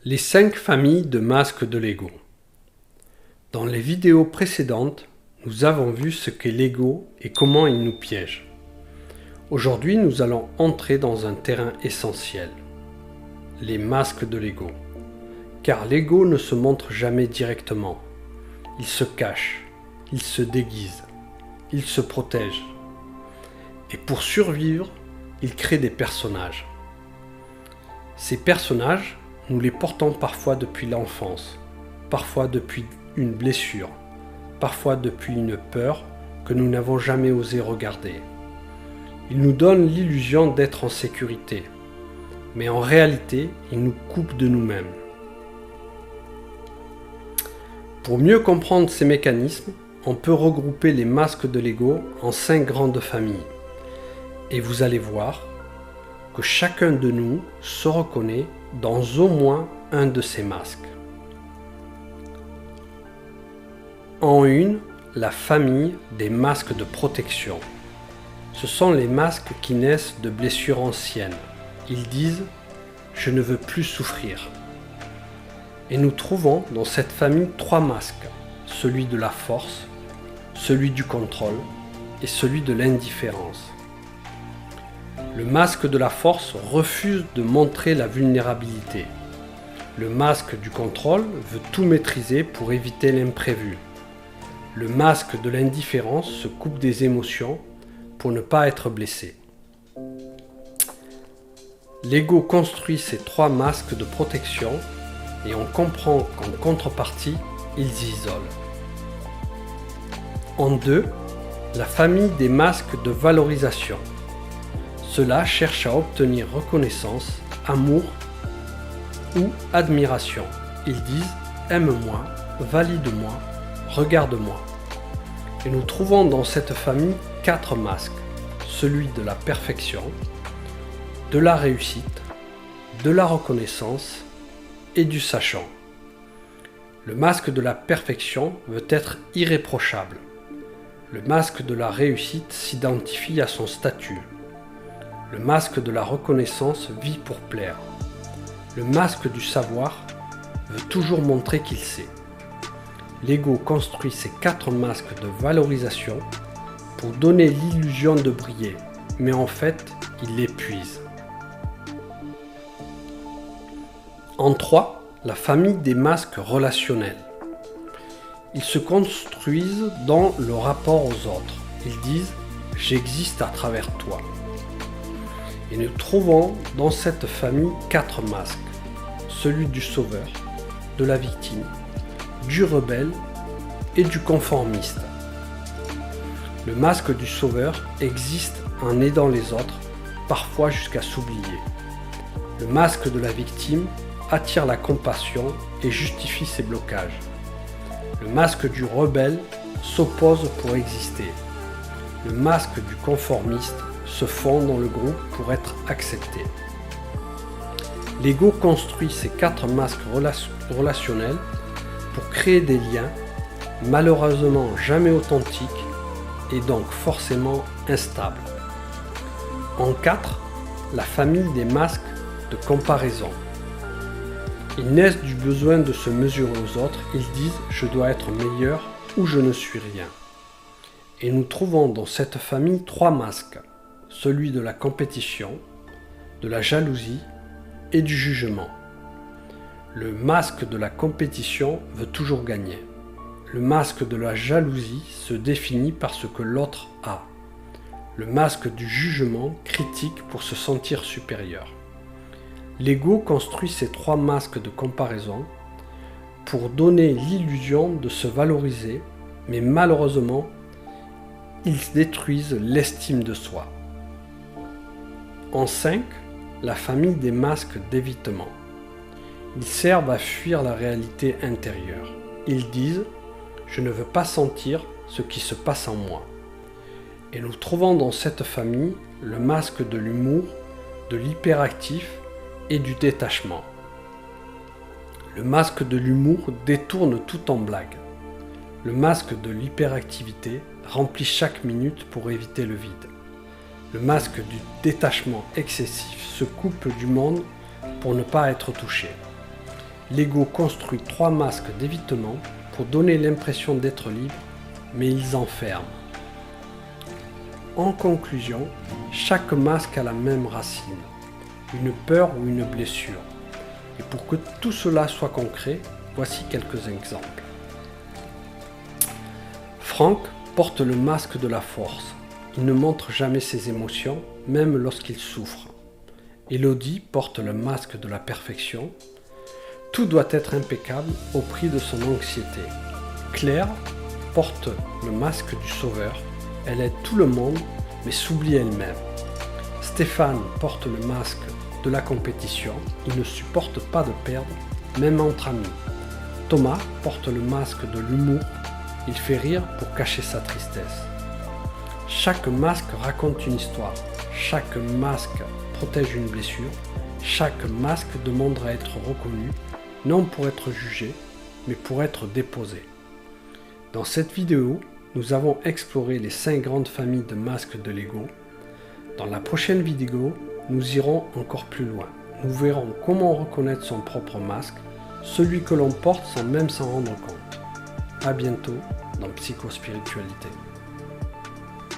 Les 5 familles de masques de Lego. Dans les vidéos précédentes, nous avons vu ce qu'est Lego et comment il nous piège. Aujourd'hui, nous allons entrer dans un terrain essentiel, les masques de Lego. Car Lego ne se montre jamais directement. Il se cache, il se déguise, il se protège. Et pour survivre, il crée des personnages. Ces personnages, nous les portons parfois depuis l'enfance, parfois depuis une blessure, parfois depuis une peur que nous n'avons jamais osé regarder. Ils nous donnent l'illusion d'être en sécurité, mais en réalité, ils nous coupent de nous-mêmes. Pour mieux comprendre ces mécanismes, on peut regrouper les masques de Lego en 5 grandes familles. Et vous allez voir que chacun de nous se reconnaît dans au moins un de ces masques. En une, la famille des masques de protection. Ce sont les masques qui naissent de blessures anciennes. Ils disent « Je ne veux plus souffrir ». Et nous trouvons dans cette famille 3 masques, celui de la force, celui du contrôle et celui de l'indifférence. Le masque de la force refuse de montrer la vulnérabilité. Le masque du contrôle veut tout maîtriser pour éviter l'imprévu. Le masque de l'indifférence se coupe des émotions pour ne pas être blessé. Lego construit ces 3 masques de protection et on comprend qu'en contrepartie, ils isolent. En 2, la famille des masques de valorisation. Ceux-là cherchent à obtenir reconnaissance, amour ou admiration. Ils disent « aime-moi, valide-moi, regarde-moi ». Et nous trouvons dans cette famille 4 masques, celui de la perfection, de la réussite, de la reconnaissance et du sachant. Le masque de la perfection veut être irréprochable. Le masque de la réussite s'identifie à son statut. Le masque de la reconnaissance vit pour plaire. Le masque du savoir veut toujours montrer qu'il sait. Lego construit ces 4 masques de valorisation pour donner l'illusion de briller, mais en fait, il l'épuise. En 3, la famille des masques relationnels. Ils se construisent dans le rapport aux autres. Ils disent « j'existe à travers toi ». Et nous trouvons dans cette famille 4 masques, celui du sauveur, de la victime, du rebelle et du conformiste. Le masque du sauveur existe en aidant les autres, parfois jusqu'à s'oublier. Le masque de la victime attire la compassion et justifie ses blocages. Le masque du rebelle s'oppose pour exister. Le masque du conformiste se fond dans le groupe pour être accepté. Lego construit ces 4 masques relationnels pour créer des liens, malheureusement jamais authentiques et donc forcément instables. En 4, la famille des masques de comparaison. Ils naissent du besoin de se mesurer aux autres, ils disent « je dois être meilleur » ou « je ne suis rien ». Et nous trouvons dans cette famille 3 masques, celui de la compétition, de la jalousie et du jugement. Le masque de la compétition veut toujours gagner. Le masque de la jalousie se définit par ce que l'autre a. Le masque du jugement critique pour se sentir supérieur. Lego construit ces 3 masques de comparaison pour donner l'illusion de se valoriser, mais malheureusement, ils détruisent l'estime de soi. En 5, la famille des masques d'évitement. Ils servent à fuir la réalité intérieure. Ils disent « je ne veux pas sentir ce qui se passe en moi ». Et nous trouvons dans cette famille le masque de l'humour, de l'hyperactif et du détachement. Le masque de l'humour détourne tout en blague. Le masque de l'hyperactivité remplit chaque minute pour éviter le vide. Le masque du détachement excessif se coupe du monde pour ne pas être touché. Lego construit 3 masques d'évitement pour donner l'impression d'être libre, mais ils enferment. En conclusion, chaque masque a la même racine, une peur ou une blessure. Et pour que tout cela soit concret, voici quelques exemples. Frank porte le masque de la force. Il ne montre jamais ses émotions, même lorsqu'il souffre. Elodie porte le masque de la perfection. Tout doit être impeccable au prix de son anxiété. Claire porte le masque du sauveur. Elle aide tout le monde, mais s'oublie elle-même. Stéphane porte le masque de la compétition. Il ne supporte pas de perdre, même entre amis. Thomas porte le masque de l'humour. Il fait rire pour cacher sa tristesse. Chaque masque raconte une histoire. Chaque masque protège une blessure. Chaque masque demande à être reconnu, non pour être jugé, mais pour être déposé. Dans cette vidéo, nous avons exploré les 5 grandes familles de masques de Lego. Dans la prochaine vidéo, nous irons encore plus loin. Nous verrons comment reconnaître son propre masque, celui que l'on porte sans même s'en rendre compte. A bientôt dans Psychospiritualité.